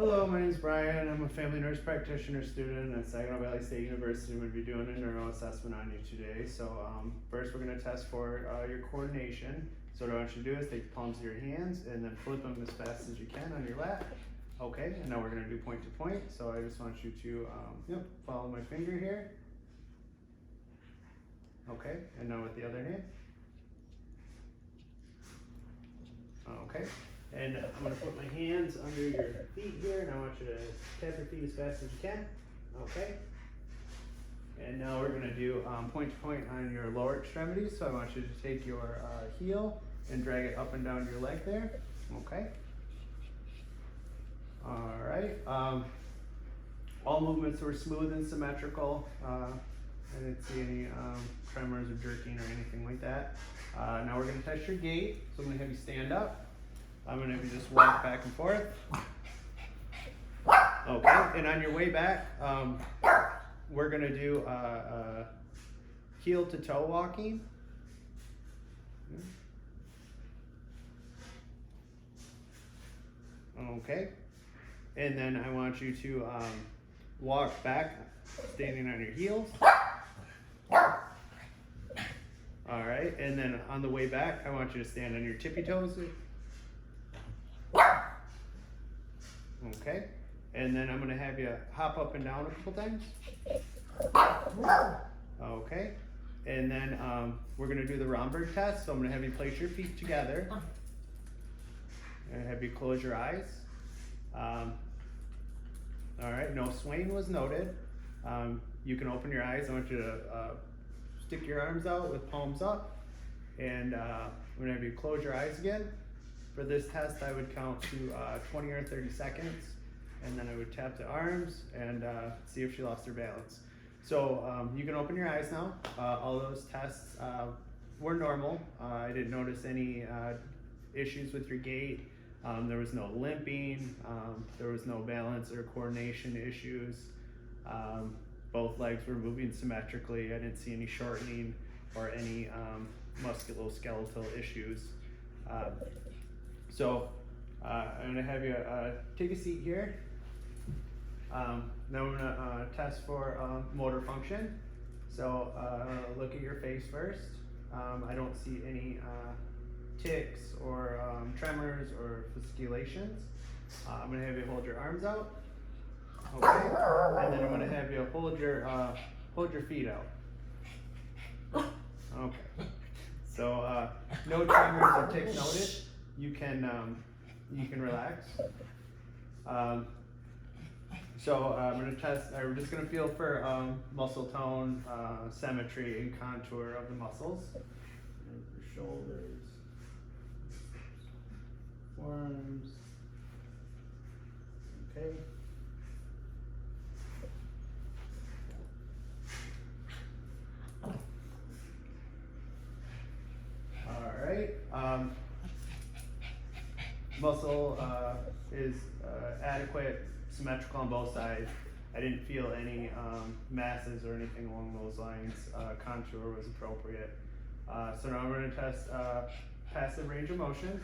Hello, my name is Brian. I'm a family nurse practitioner student at Saginaw Valley State University. I'm going to be doing a neuro assessment on you today. So first we're going to test for your coordination. So what I want you to do is take the palms of your hands and then flip them as fast as you can on your lap. Okay, and now we're going to do point to point. So I just want you to follow my finger here. Okay, and now with the other hand. Okay, and I'm going to put my hands under your feet here, and I want you to tap your feet as fast as you can. Okay, and now we're going to do point to point on your lower extremities. So I want you to take your heel and drag it up and down your leg there. Okay. All right. All movements were smooth and symmetrical. I didn't see any tremors or jerking or anything like that. Now we're going to test your gait. So I'm going to have you stand up. I'm going to have you just walk back and forth. Okay, and on your way back, we're going to do heel to toe walking. Okay, and then I want you to walk back standing on your heels. All right, and then on the way back, I want you to stand on your tippy toes. Okay, and then I'm going to have you hop up and down a couple times. Okay, and then we're going to do the Romberg test. So I'm going to have you place your feet together and have you close your eyes. All right, no swaying was noted. You can open your eyes. I want you to stick your arms out with palms up, and I'm going to have you close your eyes again. For this test, I would count to 20 or 30 seconds, and then I would tap the arms and see if she lost her balance. So you can open your eyes now. All those tests were normal. I didn't notice any issues with your gait. There was no limping. There was no balance or coordination issues. Both legs were moving symmetrically. I didn't see any shortening or any musculoskeletal issues. So I'm going to have you take a seat here. Now we're going to test for motor function. So look at your face first. I don't see any tics or tremors or fasciculations. I'm going to have you hold your arms out. Okay, and then I'm going to have you hold your feet out. Okay. So no tremors or tics noted. You can relax. So I'm going to test. We're just going to feel for muscle tone, symmetry, and contour of the muscles. Your shoulders, forearms. Okay. All right. Muscle is adequate, symmetrical on both sides. I didn't feel any masses or anything along those lines. Contour was appropriate. So now we're going to test passive range of motion.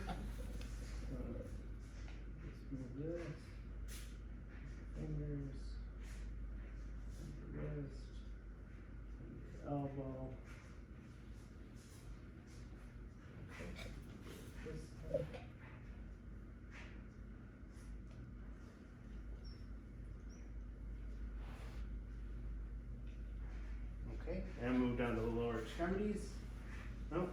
Let's move this. Fingers, wrist, elbow. Okay, and move down to the lower extremities. Nope.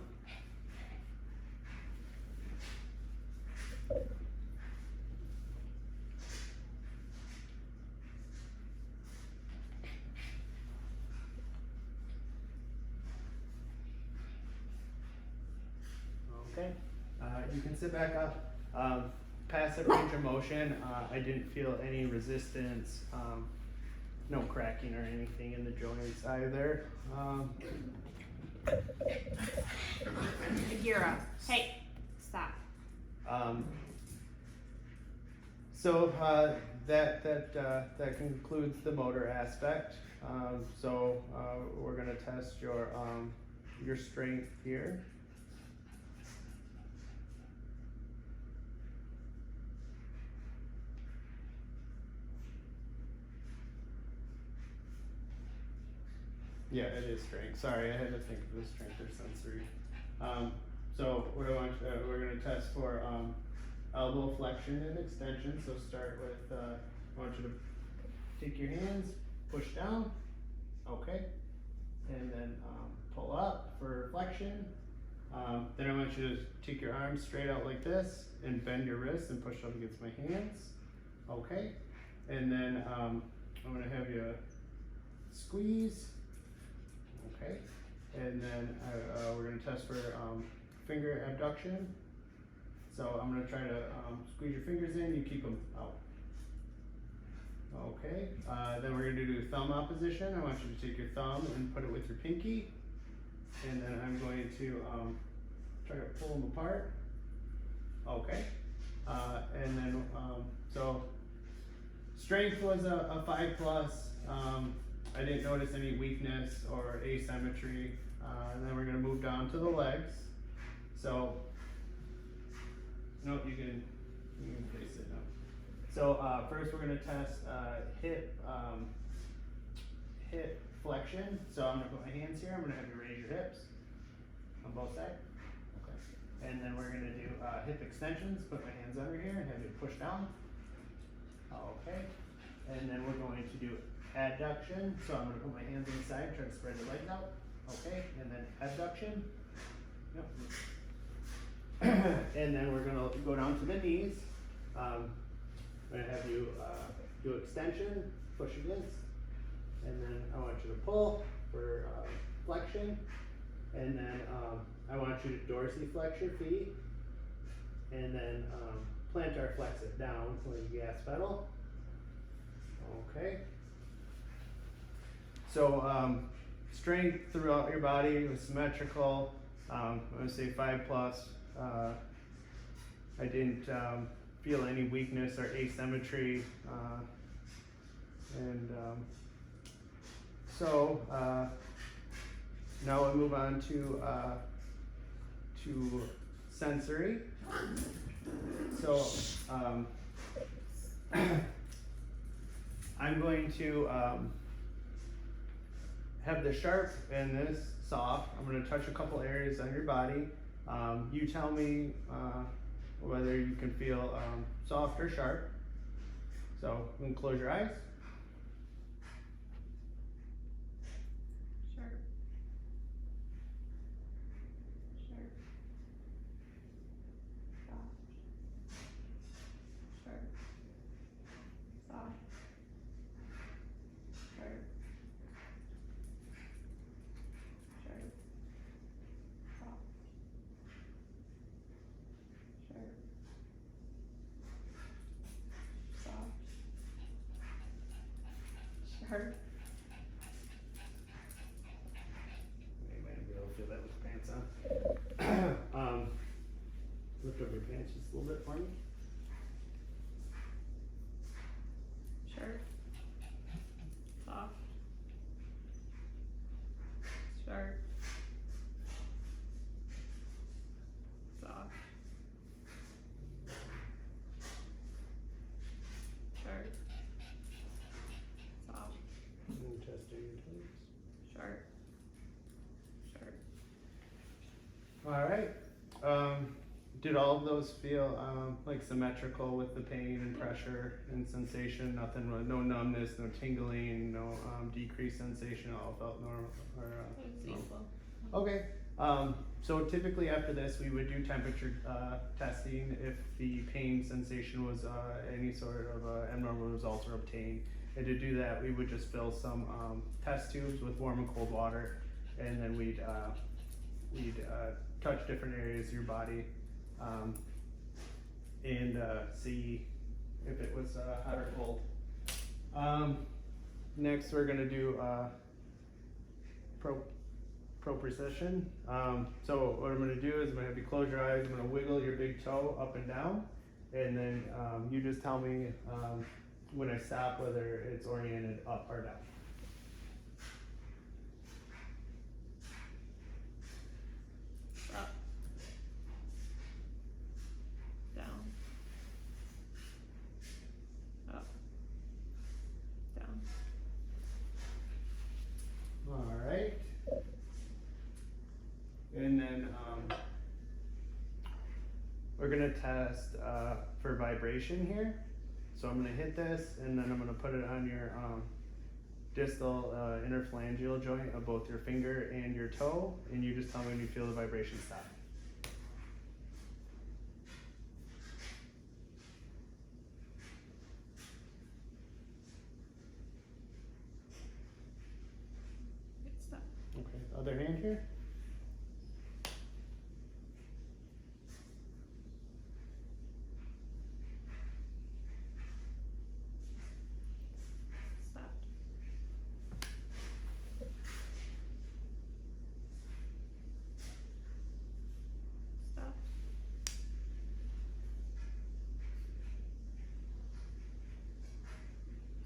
Okay, you can sit back up. Passive range of motion, I didn't feel any resistance, no cracking or anything in the joints either. Gear up. Hey, stop. So that concludes the motor aspect. So we're going to test your strength here. Yeah, it is strength. Sorry, I had to think of the strength or sensory. So what I want, we're gonna test for elbow flexion and extension. So start with, I want you to take your hands, push down, okay, and then pull up for flexion. Then I want you to take your arms straight out like this and bend your wrists and push up against my hands, okay, and then I'm gonna have you squeeze. Okay, and then we're going to test for finger abduction. So I'm going to try to squeeze your fingers in, you keep them out. Okay, then we're going to do thumb opposition. I want you to take your thumb and put it with your pinky. And then I'm going to try to pull them apart. Okay, and then, so strength was a 5+. I didn't notice any weakness or asymmetry. And then we're gonna move down to the legs. So, no, you can face it now. So first we're gonna test hip flexion. So I'm gonna put my hands here. I'm gonna have you raise your hips on both sides. Okay. And then we're gonna do hip extensions. Put my hands under here and have you push down. Okay. And then we're going to do adduction, so I'm going to put my hands inside, try to spread the legs out, okay, and then abduction, yep. And then we're going to go down to the knees. I'm going to have you do extension, push against, and then I want you to pull for flexion, and then I want you to dorsiflex your feet, and then plantar flex it down with the gas pedal, okay. So strength throughout your body was symmetrical. I'm gonna say 5+. I didn't feel any weakness or asymmetry, and so now we move on to sensory. So I'm going to have this sharp and this soft. I'm going to touch a couple areas on your body. You tell me whether you can feel soft or sharp. So you can close your eyes. Sharp. Sharp. Soft. Sharp. Soft. Sharp. Sharp. Soft. Sharp. Soft. Sharp. You might be able to feel that with your pants on. Lift up your pants just a little bit for me. Sharp. Soft. Sharp. Soft. Sharp. Soft. And testing your toes. Sharp. Sharp. All right. Did all of those feel like symmetrical with the pain and pressure and sensation? Nothing, no numbness, no tingling, no decreased sensation. It all felt normal. Normal. Okay. So typically after this, we would do temperature testing if the pain sensation was any sort of abnormal results were obtained. And to do that, we would just fill some test tubes with warm and cold water, and then we'd touch different areas of your body and see if it was hot or cold. Next, we're gonna do proprioception. So what I'm gonna do is I'm gonna have you close your eyes. I'm gonna wiggle your big toe up and down, and then you just tell me when I stop whether it's oriented up or down. Up. Down. Up. Down. All right. we're gonna test for vibration here. So I'm gonna hit this, and then I'm gonna put it on your distal interphalangeal joint of both your finger and your toe, and you just tell me when you feel the vibration stop. It's done. Okay, other hand here. Stopped. Stopped.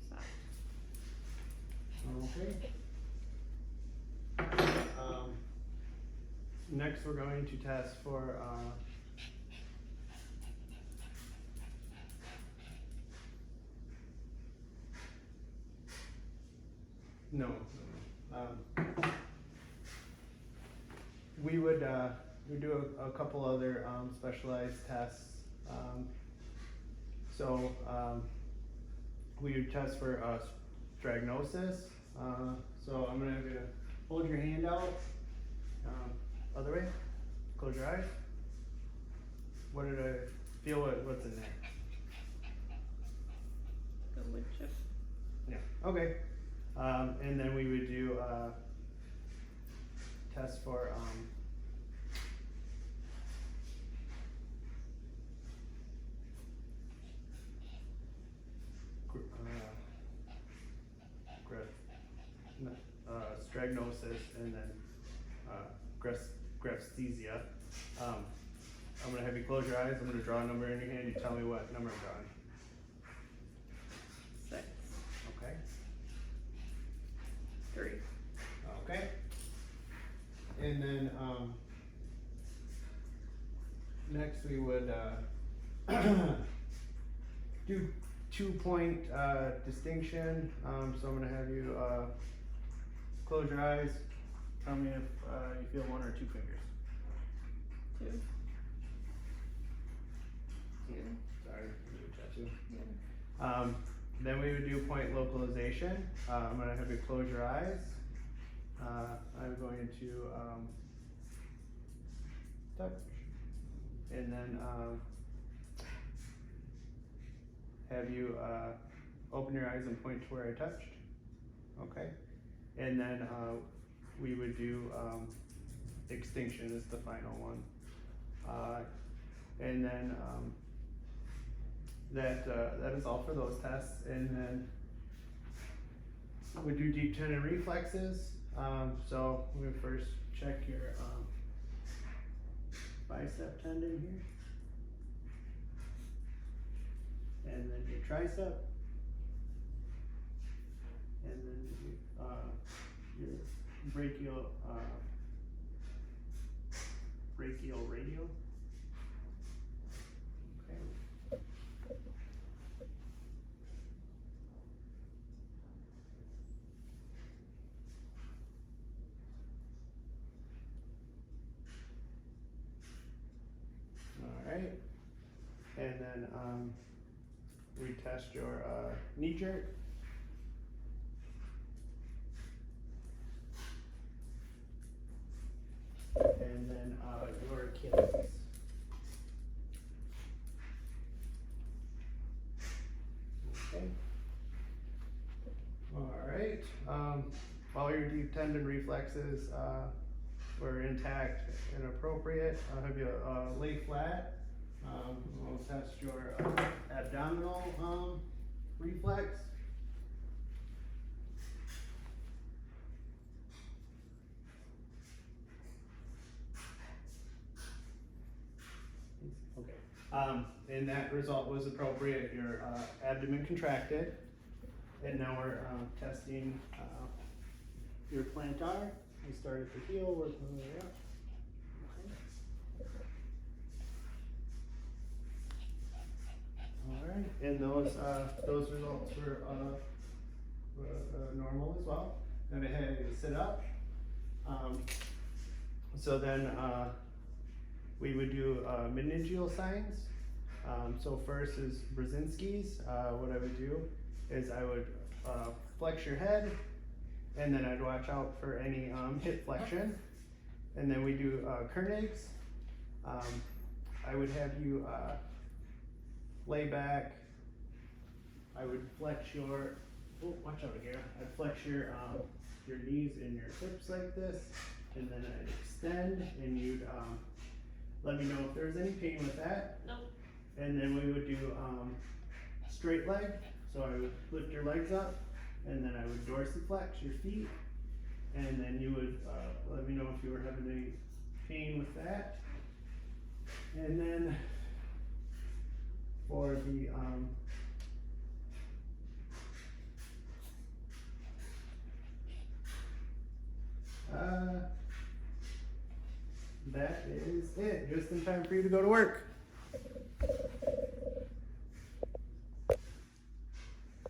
Stopped. Okay. Next, we're going to test for no. We would we do a couple other specialized tests. We would test for stragnosis. So I'm gonna have you hold your hand out. Other way. Close your eyes. What did I feel? What's in there? The wood chip. Yeah. Okay. And then we would do test for stragnosis, and then grapesthesia. I'm gonna have you close your eyes. I'm gonna draw a number in your hand. You tell me what number I'm drawing. 6. Okay. 3. Okay. And then next we would do 2-point distinction. So I'm gonna have you close your eyes. Tell me if you feel 1 or 2 fingers. 2. 2. Sorry, let me try 2. Yeah. Then we would do point localization. I'm gonna have you close your eyes. I'm going to touch, and then have you open your eyes and point to where I touched. Okay, and then we would do extinction is the final one, and then that is all for those tests. And then we do deep tendon reflexes. So we would first check your bicep tendon here, and then your tricep, and then your brachial radial. Okay. Alright, and then we test your knee jerk. And then your Achilles. Okay. Alright, all your deep tendon reflexes were intact and appropriate. I'll have you lay flat. We'll test your abdominal reflex. Okay. And that result was appropriate. Your abdomen contracted. And now we're testing your plantar. We start at the heel, work our way up. Okay. Alright, and those results were normal as well. Then I had you sit up. So then we would do meningeal signs. So first is Brzezinski's. What I would do is I would flex your head, and then I'd watch out for any hip flexion. And then we do Koenig's. I would have you lay back. I would flex your, oh, watch out here. I'd flex your knees and your hips like this, and then I'd extend, and you'd let me know if there's any pain with that. Nope. And then we would do straight leg. So I would lift your legs up, and then I would dorsiflex your feet, and then you would let me know if you were having any pain with that. And then for the that is it. Just in time for you to go to work.